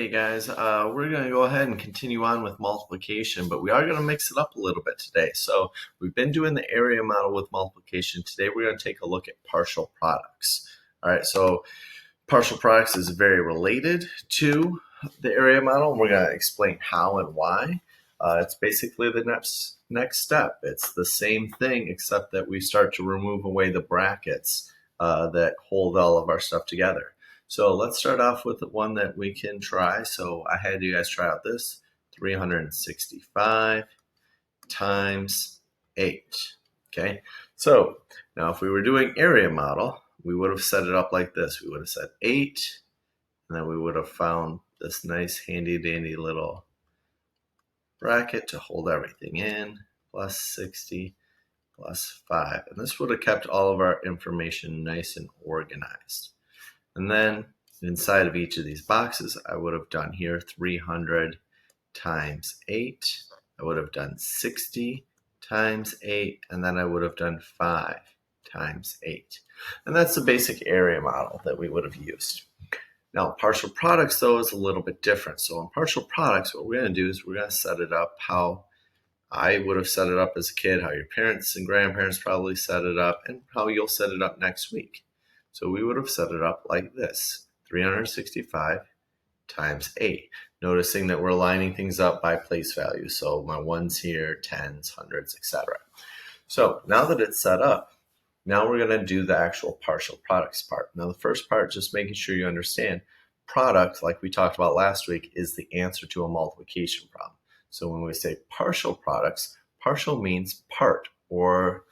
Hey guys, we're going to go ahead and continue on with multiplication, but we are going to mix it up a little bit today. So we've been doing the area model with multiplication. Today we're going to take a look at partial products. All right, so partial products is very related to the area model, and we're going to explain how and why. It's basically the next step. It's the same thing, except that we start to remove away the brackets that hold all of our stuff together. So let's start off with the one that we can try. So I had you guys try out this 365 times 8. Okay, so now if we were doing area model, we would have set it up like this. We would have said 8, and then we would have found this nice handy dandy little bracket to hold everything in, plus 60 plus 5. And this would have kept all of our information nice and organized. And then inside of each of these boxes, I would have done here 300 times 8. I would have done 60 times 8, and then I would have done 5 times 8. And that's the basic area model that we would have used. Now, partial products, though, is a little bit different. So in partial products, what we're going to do is we're going to set it up how I would have set it up as a kid, how your parents and grandparents probably set it up, and how you'll set it up next week. So we would have set it up like this, 365 times 8, noticing that we're lining things up by place value. So my ones here, tens, hundreds, etc. So now that it's set up, now we're going to do the actual partial products part. Now the first part, just making sure you understand, product, like we talked about last week, is the answer to a multiplication problem. So when we say partial products, partial means part, or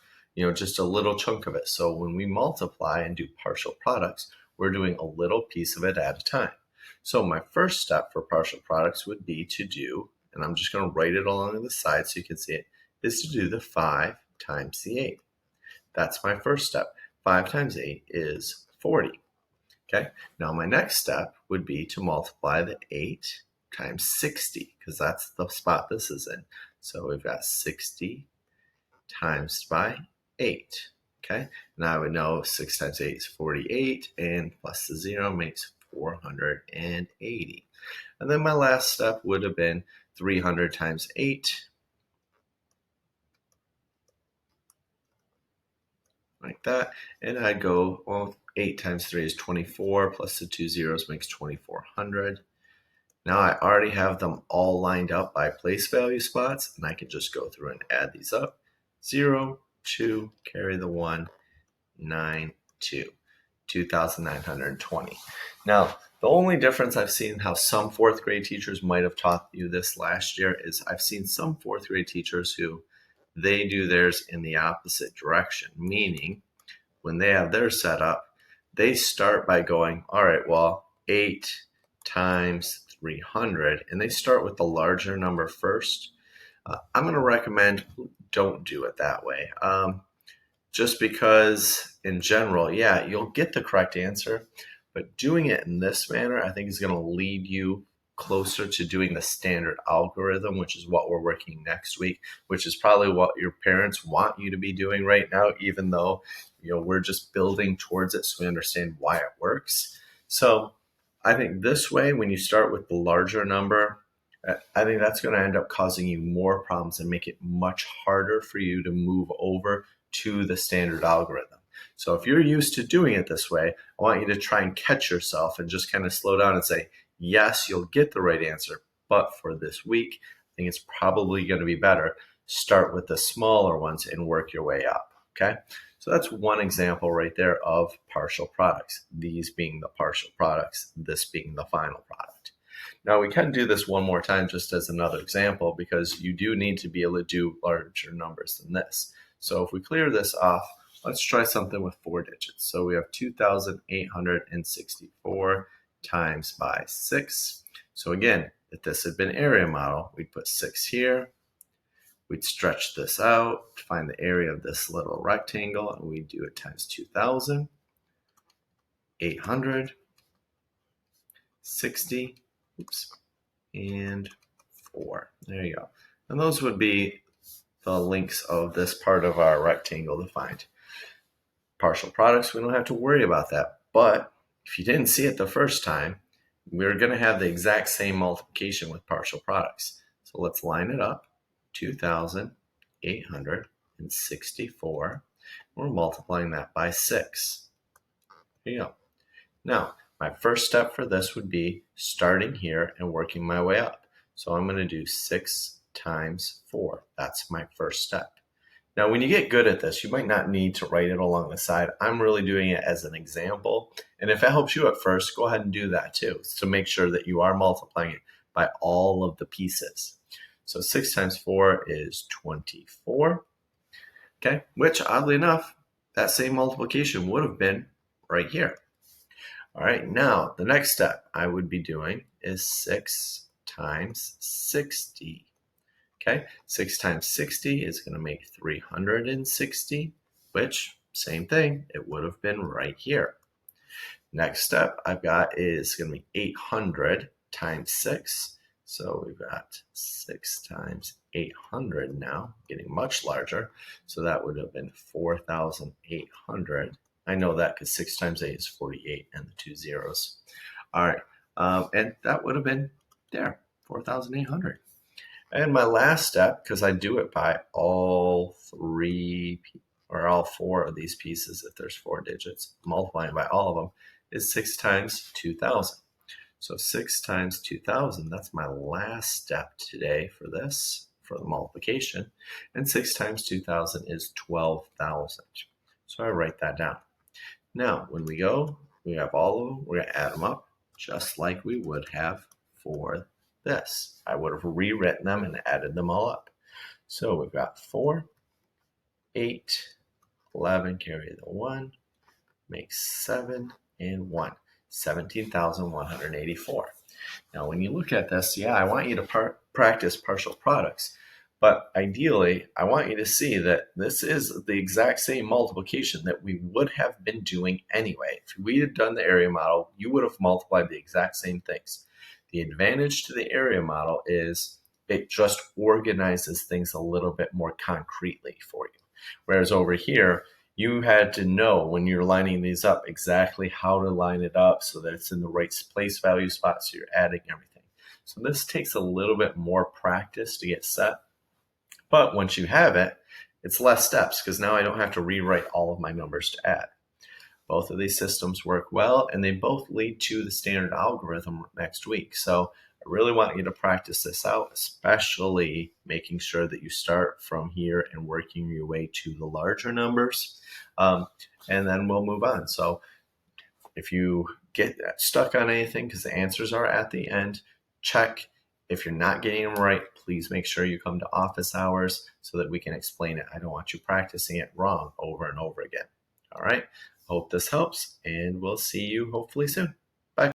just a little chunk of it. So when we multiply and do partial products, we're doing a little piece of it at a time. So my first step for partial products would be to do, and I'm just going to write it along the side so you can see it, is to do the 5 times the 8. That's my first step. 5 times 8 is 40. Okay, now my next step would be to multiply the 8 times 60, because that's the spot this is in. So we've got 60 times by 8. Okay, now I would know 6 times 8 is 48, and plus the 0 makes 480. And then my last step would have been 300 times 8, like that, and I'd go, well, 8 times 3 is 24, plus the 2 zeros makes 2400. Now I already have them all lined up by place value spots, and I can just go through and add these up. 0, 2, carry the 1, 9, 2, 2,920. Now, the only difference I've seen how some fourth grade teachers might have taught you this last year is I've seen some fourth grade teachers who they do theirs in the opposite direction, meaning when they have theirs set up, they start by going, all right, well, 8 times 300, and they start with the larger number first. I'm going to recommend don't do it that way. Just because in general, yeah, you'll get the correct answer, but doing it in this manner, I think is going to lead you closer to doing the standard algorithm, which is what we're working next week, which is probably what your parents want you to be doing right now, even though we're just building towards it so we understand why it works. So I think this way, when you start with the larger number, I think that's going to end up causing you more problems and make it much harder for you to move over to the standard algorithm. So if you're used to doing it this way, I want you to try and catch yourself and just kind of slow down and say, yes, you'll get the right answer, but for this week, I think it's probably going to be better. Start with the smaller ones and work your way up, okay? So that's one example right there of partial products, these being the partial products, this being the final product. Now we can do this one more time just as another example, because you do need to be able to do larger numbers than this. So if we clear this off, let's try something with 4 digits. So we have 2,864 times by 6. So again, if this had been area model, we'd put 6 here. We'd stretch this out, find the area of this little rectangle, and we'd do it times 2,860, and 4. There you go. And those would be the lengths of this part of our rectangle to find. Partial products, we don't have to worry about that. But if you didn't see it the first time, we're going to have the exact same multiplication with partial products. So let's line it up. 2,864. We're multiplying that by 6. There you go. Now, my first step for this would be starting here and working my way up. So I'm going to do 6 times 4. That's my first step. Now, when you get good at this, you might not need to write it along the side. I'm really doing it as an example. And if it helps you at first, go ahead and do that too, to make sure that you are multiplying it by all of the pieces. So 6 times 4 is 24. Okay, which oddly enough, that same multiplication would have been right here. All right, now the next step I would be doing is 6 times 60. Okay, 6 times 60 is going to make 360, which, same thing, it would have been right here. Next step I've got is going to be 800 times 6. So we've got 6 times 800 now, getting much larger. So that would have been 4,800. I know that because 6 times 8 is 48 and the 2 zeros. All right, and that would have been there, 4,800. And my last step, because I do it by all 3 or all 4 of these pieces, if there's 4 digits, multiplying by all of them, is 6 times 2,000. So 6 times 2,000, that's my last step today for this, for the multiplication. And 6 times 2,000 is 12,000. So I write that down. Now, when we go, we have all of them, we're going to add them up just like we would have for this. I would have rewritten them and added them all up. So we've got 4, 8, 11, carry the 1, makes 7, and 1. 17,184. Now, when you look at this, yeah, I want you to practice partial products. But ideally, I want you to see that this is the exact same multiplication that we would have been doing anyway. If we had done the area model, you would have multiplied the exact same things. The advantage to the area model is it just organizes things a little bit more concretely for you. Whereas over here, you had to know when you're lining these up exactly how to line it up so that it's in the right place value spot, so you're adding everything. So this takes a little bit more practice to get set. But once you have it, it's less steps because now I don't have to rewrite all of my numbers to add. Both of these systems work well, and they both lead to the standard algorithm next week. So I really want you to practice this out, especially making sure that you start from here and working your way to the larger numbers. And then we'll move on. So if you get stuck on anything, because the answers are at the end, check. If you're not getting them right, please make sure you come to office hours so that we can explain it. I don't want you practicing it wrong over and over again. All right. Hope this helps, and we'll see you hopefully soon.